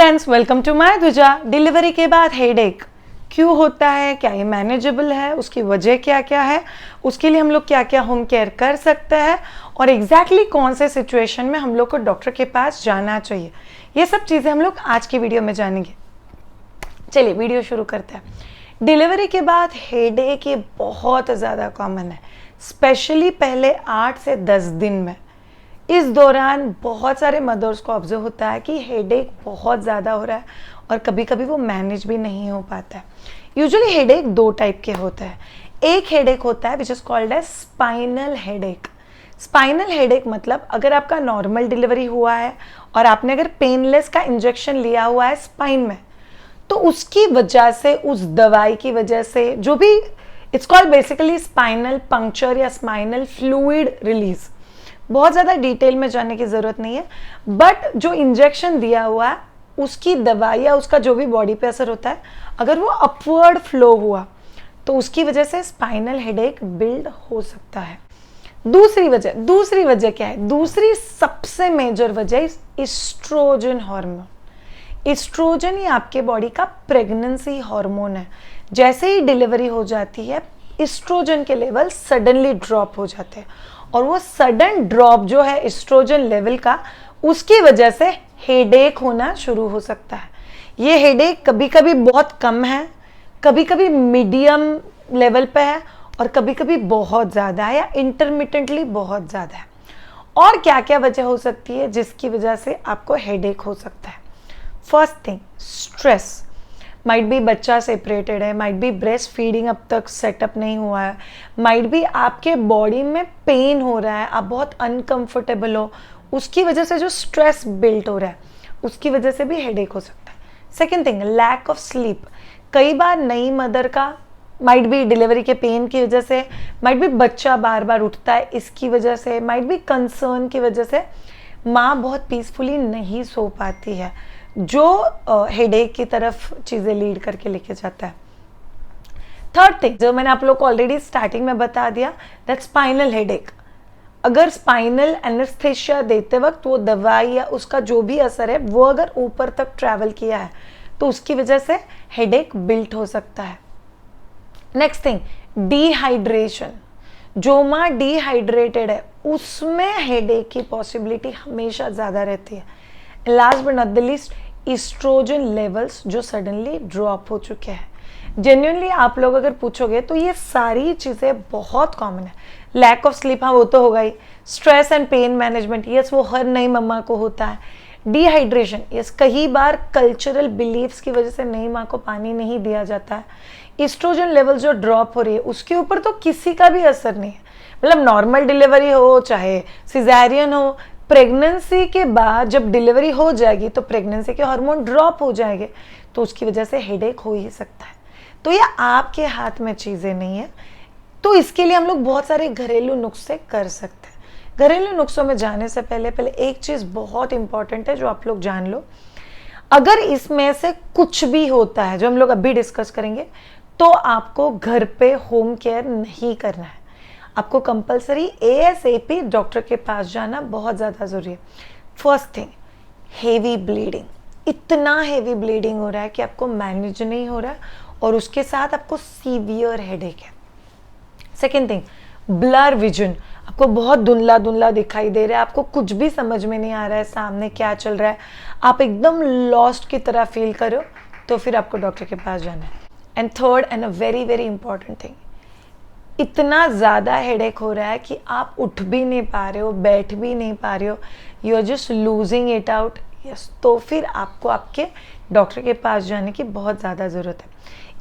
Friends, welcome to my ध्वजा। Delivery के बाद हेडेक क्यों होता है, क्या ये मैनेजेबल है, उसकी वजह क्या क्या है, उसके लिए हम लोग क्या क्या होम केयर कर सकते हैं और एग्जैक्टली कौन से सिचुएशन में हम लोग को डॉक्टर के पास जाना चाहिए, ये सब चीज़ें हम लोग आज की वीडियो में जानेंगे। चलिए वीडियो शुरू करते हैं। डिलीवरी के बाद हेडेक ये बहुत ज़्यादा कॉमन है, स्पेशली पहले 8 से 10 दिन में। इस दौरान बहुत सारे मदर्स को ऑब्जर्व होता है कि हेडेक बहुत ज़्यादा हो रहा है और कभी कभी वो मैनेज भी नहीं हो पाता है। यूजुअली हेडेक दो टाइप के होते हैं। एक हेडेक होता है which is called as spinal headache. Spinal headache मतलब अगर आपका नॉर्मल डिलीवरी हुआ है और आपने अगर पेनलेस का इंजेक्शन लिया हुआ है स्पाइन में, तो उसकी वजह से, उस दवाई की वजह से, जो भी it's called basically spinal puncture या स्पाइनल फ्लूइड रिलीज। बहुत ज़्यादा डिटेल में जाने की ज़रूरत नहीं है, बट जो इंजेक्शन दिया हुआ है उसकी दवाई या उसका जो भी बॉडी पे असर होता है, अगर वो अपवर्ड फ्लो हुआ तो उसकी वजह से स्पाइनल हेडेक बिल्ड हो सकता है। दूसरी वजह क्या है? दूसरी सबसे मेजर वजह एस्ट्रोजन हार्मोन। एस्ट्रोजन ये आपके बॉडी का प्रेगनेंसी हार्मोन है। जैसे ही डिलीवरी हो जाती है एस्ट्रोजन के लेवल सडनली ड्रॉप हो जाते हैं और वो सडन ड्रॉप जो है एस्ट्रोजन लेवल का, उसकी वजह से हेडेक होना शुरू हो सकता है। ये हेडेक कभी कभी बहुत कम है, कभी कभी मीडियम लेवल पे है और कभी कभी बहुत ज़्यादा है या इंटरमिटेंटली बहुत ज़्यादा है। और क्या क्या वजह हो सकती है जिसकी वजह से आपको हेडेक हो सकता है? First thing, stress. Might be बच्चा सेपरेटेड है, माइट बी ब्रेस्ट फीडिंग अब तक सेटअप नहीं हुआ है, माइट बी आपके बॉडी में पेन हो रहा है, आप बहुत अनकंफर्टेबल हो, उसकी वजह से जो स्ट्रेस बिल्ट हो रहा है उसकी वजह से भी हेडेक हो सकता है। Second thing, lack of sleep. कई बार नई मदर का माइट बी डिलीवरी के पेन की वजह से, माइट बी बच्चा बार बार उठता है इसकी वजह से, माइट बी कंसर्न की वजह से माँ बहुत पीसफुली नहीं सो पाती है, जो हेडेक की तरफ चीज़ें लीड करके लेके जाता है। थर्ड थिंग, जो मैंने आप लोग को ऑलरेडी स्टार्टिंग में बता दिया, दैट स्पाइनल हेडेक। अगर स्पाइनल एनेस्थेशिया देते वक्त वो दवाई या उसका जो भी असर है वो अगर ऊपर तक ट्रैवल किया है तो उसकी वजह से हेडेक बिल्ट हो सकता है। Next thing, dehydration. जो माँ डिहाइड्रेटेड है उसमें हेडेक की पॉसिबिलिटी हमेशा ज़्यादा रहती है। Last but not the least, estrogen levels जो सडनली ड्रॉप हो चुके हैं। जेन्युइनली आप लोग अगर पूछोगे तो ये सारी चीज़ें बहुत कॉमन है। लैक ऑफ स्लीप, हाँ वो तो होगा ही। Stress and pain management, yes वो हर नई मम्मा को होता है। डिहाइड्रेशन, यस कई बार कल्चरल बिलीव्स की वजह से नई माँ को पानी नहीं दिया जाता है। एस्ट्रोजन लेवल जो ड्रॉप हो रही है उसके ऊपर तो किसी का भी असर नहीं है, मतलब नॉर्मल डिलीवरी हो चाहे सिजेरियन हो, प्रेगनेंसी के बाद जब डिलीवरी हो जाएगी तो प्रेगनेंसी के हार्मोन ड्रॉप हो जाएंगे तो उसकी वजह से हेडेक हो ही सकता है। तो ये आपके हाथ में चीज़ें नहीं है, तो इसके लिए हम लोग बहुत सारे घरेलू नुस्खे कर सकते हैं। घरेलू नुस्खों में जाने से पहले एक चीज़ बहुत इंपॉर्टेंट है जो आप लोग जान लो। अगर इसमें से कुछ भी होता है जो हम लोग अभी डिस्कस करेंगे तो आपको घर पे होम केयर नहीं करना है, आपको कंपलसरी ASAP डॉक्टर के पास जाना बहुत ज़्यादा ज़रूरी है। First thing, heavy bleeding. इतना हेवी ब्लीडिंग हो रहा है कि आपको मैनेज नहीं हो रहा है और उसके साथ आपको सीवियर हेडेक है। Second thing, blur vision. आपको बहुत धुंधला धुंधला दिखाई दे रहा है, आपको कुछ भी समझ में नहीं आ रहा है सामने क्या चल रहा है, आप एकदम लॉस्ट की तरह फील करो, तो फिर आपको डॉक्टर के पास जाना है। And third and a very very important thing, इतना ज़्यादा हेडेक हो रहा है कि आप उठ भी नहीं पा रहे हो, बैठ भी नहीं पा रहे हो, you are just losing it out, yes, तो फिर आपको आपके डॉक्टर के पास जाने की बहुत ज़्यादा ज़रूरत है।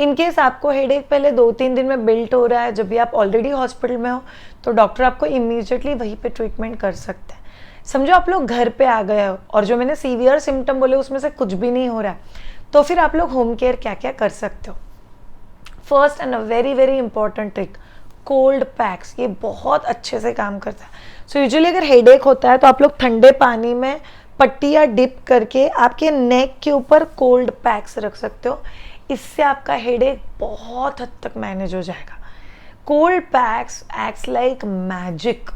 इन केस आपको हेडेक पहले 2-3 दिन में बिल्ट हो रहा है, जब भी आप ऑलरेडी हॉस्पिटल में हो, तो डॉक्टर आपको इमीडिएटली वहीं पे ट्रीटमेंट कर सकते हैं। समझो आप लोग घर पे आ गए हो और जो मैंने सीवियर सिम्टम बोले उसमें से कुछ भी नहीं हो रहा है, तो फिर आप लोग होम केयर क्या क्या कर सकते हो? First and a very very important trick, cold PACS. ये बहुत अच्छे से काम करता है। सो यूजुअली अगर हेडेक होता है तो आप लोग ठंडे पानी में पट्टी या डिप करके आपके नेक के ऊपर कोल्ड पैक्स रख सकते हो, इससे आपका हेडेक बहुत हद तक मैनेज हो जाएगा। Cold PACS acts like magic.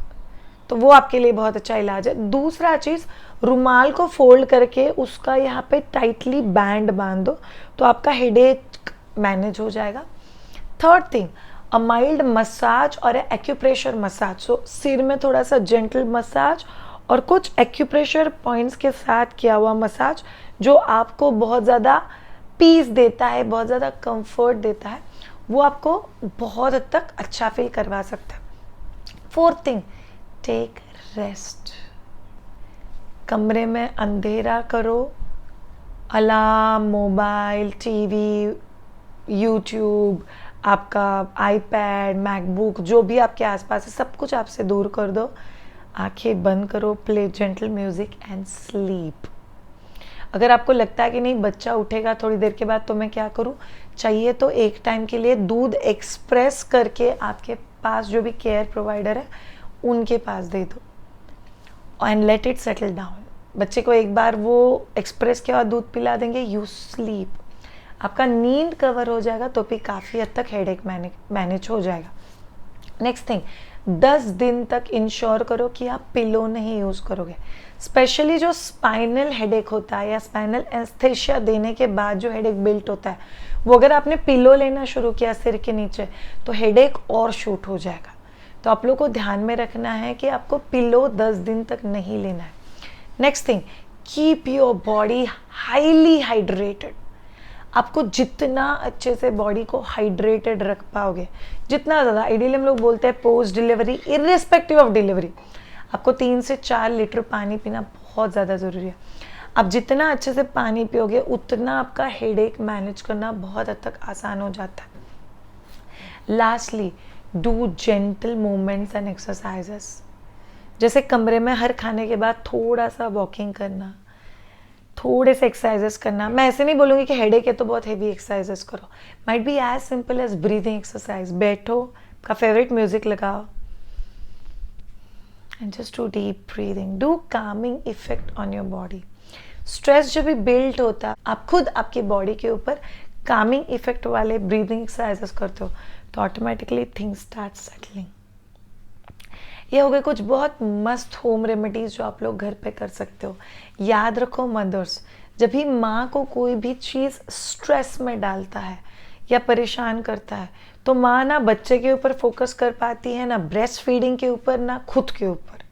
तो वो आपके लिए बहुत अच्छा इलाज है। दूसरा चीज़, रुमाल को फोल्ड करके उसका यहाँ पे टाइटली बैंड बांध दो, तो आपका हेडेक मैनेज हो जाएगा। Third thing, a mild massage और एक्यूप्रेशर मसाज। सो सिर में थोड़ा सा जेंटल मसाज और कुछ एक्यूप्रेशर पॉइंट्स के साथ किया हुआ मसाज, जो आपको बहुत ज़्यादा पीस देता है, बहुत ज़्यादा कंफर्ट देता है, वो आपको बहुत हद तक अच्छा फील करवा सकता है। Fourth thing, take rest. कमरे में अंधेरा करो, अलार्म, मोबाइल, टीवी, यूट्यूब, आपका आईपैड, मैकबुक, जो भी आपके आसपास है, सब कुछ आपसे दूर कर दो। आंखें बंद करो, play gentle music and sleep. अगर आपको लगता है कि नहीं बच्चा उठेगा थोड़ी देर के बाद तो मैं क्या करूं, चाहिए तो एक टाइम के लिए दूध एक्सप्रेस करके आपके पास जो भी केयर प्रोवाइडर है उनके पास दे दो and let it settle down. बच्चे को एक बार वो एक्सप्रेस के बाद दूध पिला देंगे, यू स्लीप, आपका नींद कवर हो जाएगा, तो भी काफ़ी हद तक हेडेक मैनेज हो जाएगा। नेक्स्ट थिंग, 10 दिन तक इंश्योर करो कि आप पिलो नहीं यूज़ करोगे। स्पेशली जो स्पाइनल हेडेक होता है या स्पाइनल एस्थेशिया देने के बाद जो हेडेक बिल्ट होता है, वो अगर आपने पिलो लेना शुरू किया सिर के नीचे तो हेडेक और शूट हो जाएगा। तो आप लोग को ध्यान में रखना है कि आपको पिलो 10 दिन तक नहीं लेना है। Next thing, keep your body highly hydrated. आपको जितना अच्छे से बॉडी को हाइड्रेटेड रख पाओगे, जितना ज़्यादा, आइडियली हम लोग बोलते हैं post delivery, irrespective of delivery, आपको 3 से 4 लीटर पानी पीना बहुत ज़्यादा ज़रूरी है। आप जितना अच्छे से पानी पियोगे उतना आपका हेडेक मैनेज करना बहुत हद तक आसान हो जाता है। Lastly, do gentle movements and exercises. जैसे कमरे में हर खाने के बाद थोड़ा सा वॉकिंग करना, थोड़े से एक्सरसाइजेस करना। मैं ऐसे नहीं बोलूँगी कि हेडेक है तो बहुत हेवी एक्सरसाइजेस करो, might be as simple as breathing exercise. बैठो, का फेवरेट म्यूजिक लगाओ and just do deep breathing, do calming effect on your body. Stress जब भी बिल्ड होता है, आप खुद आपकी बॉडी के ऊपर कामिंग इफेक्ट वाले ब्रीदिंग एक्सरसाइजेस करते हो तो ऑटोमेटिकली थिंग्स स्टार्ट सेटलिंग। ये हो गए कुछ बहुत मस्त होम रेमेडीज जो आप लोग घर पे कर सकते हो। याद रखो मदर्स, जब भी माँ को कोई भी चीज़ स्ट्रेस में डालता है या परेशान करता है तो माँ ना बच्चे के ऊपर फोकस कर पाती है, ना ब्रेस्ट फीडिंग के ऊपर, ना खुद के ऊपर।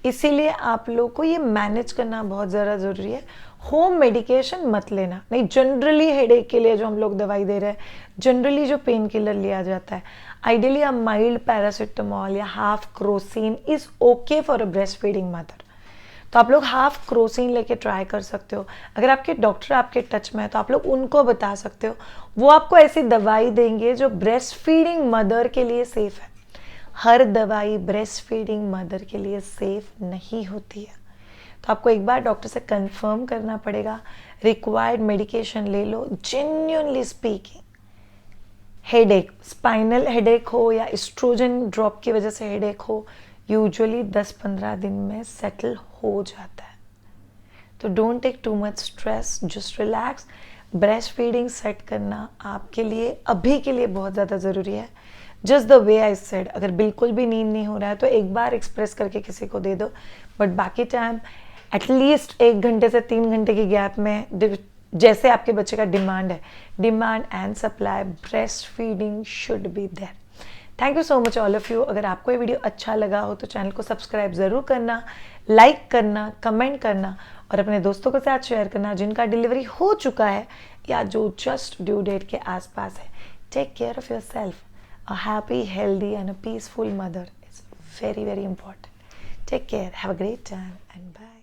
इसीलिए आप लोग को ये मैनेज करना बहुत ज़्यादा ज़रूरी है। होम मेडिकेशन मत लेना, नहीं जनरली हेडेक के लिए जो हम लोग दवाई दे रहे हैं, जनरली जो पेन किलर लिया जाता है, आइडियली अ माइल्ड पैरासिटामॉल या half Crocin is okay for a breast feeding mother. तो आप लोग हाफ क्रोसिन लेके ट्राई कर सकते हो। अगर आपके डॉक्टर आपके टच में है तो आप लोग उनको बता सकते हो, वो आपको ऐसी दवाई देंगे जो ब्रेस्ट फीडिंग मदर के लिए सेफ़ है। हर दवाई ब्रेस्ट फीडिंग मदर के लिए सेफ नहीं होती है, तो आपको एक बार डॉक्टर से कंफर्म करना पड़ेगा। रिक्वायर्ड मेडिकेशन ले लो। Genuinely speaking, headache, spinal headache हो या एस्ट्रोजन ड्रॉप की वजह से हेडेक हो, यूजुअली 10-15 दिन में सेटल हो जाता है। तो don't take too much stress, just relax. Breast feeding set करना आपके लिए अभी के लिए बहुत ज़्यादा ज़रूरी है। Just the way I said, अगर बिल्कुल भी नींद नहीं हो रहा है तो एक बार एक्सप्रेस करके किसी को दे दो, बट बाकी टाइम एटलीस्ट 1 घंटे से 3 घंटे की गैप में, जैसे आपके बच्चे का डिमांड है, demand and supply, breast feeding should be there. Thank you so much all of you. अगर आपको ये वीडियो अच्छा लगा हो तो चैनल को सब्सक्राइब ज़रूर करना, लाइक करना, कमेंट करना और अपने दोस्तों के साथ शेयर करना जिनका डिलीवरी हो चुका है या जो जस्ट ड्यू डेट के आसपास है। Take care of yourself. A happy, healthy and a peaceful mother is very, very important. Take care. Have a great time and bye.